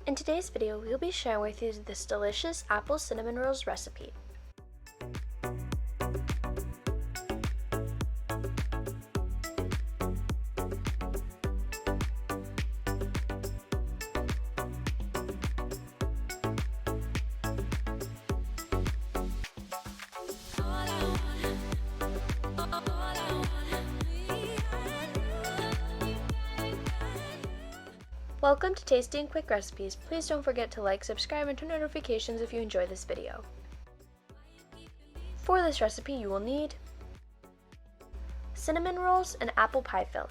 In today's video, we'll be sharing with you this delicious apple cinnamon rolls recipe. Welcome to Tasty and Quick Recipes. Please don't forget to like, subscribe, and turn notifications if you enjoy this video. For this recipe, you will need cinnamon rolls and apple pie filling.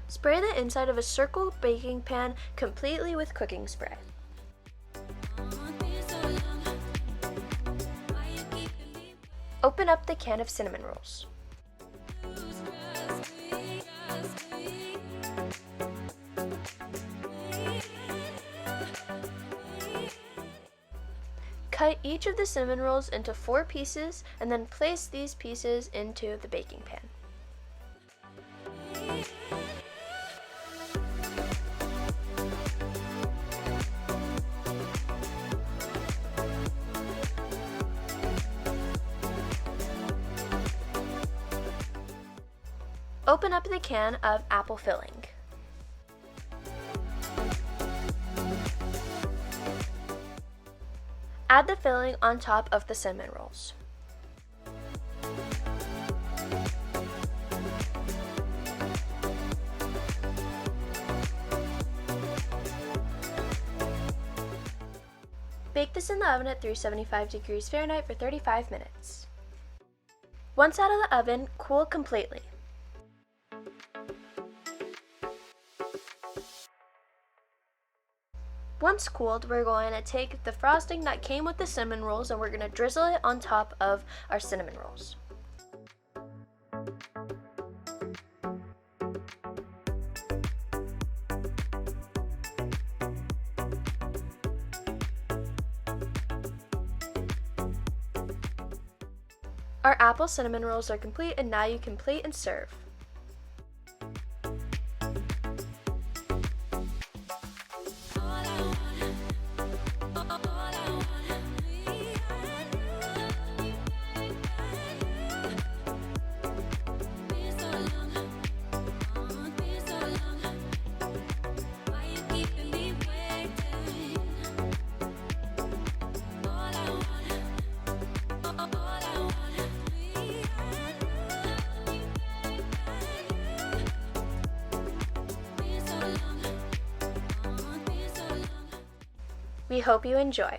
Spray the inside of a circle baking pan completely with cooking spray. Open up the can of cinnamon rolls. Cut each of the cinnamon rolls into 4 pieces and then place these pieces into the baking pan. Open up the can of apple filling. Add the filling on top of the cinnamon rolls. Bake this in the oven at 375 degrees Fahrenheit for 35 minutes. Once out of the oven, cool completely. Once cooled, we're going to take the frosting that came with the cinnamon rolls and we're going to drizzle it on top of our cinnamon rolls. Our apple cinnamon rolls are complete, and now you can plate and serve. We hope you enjoy.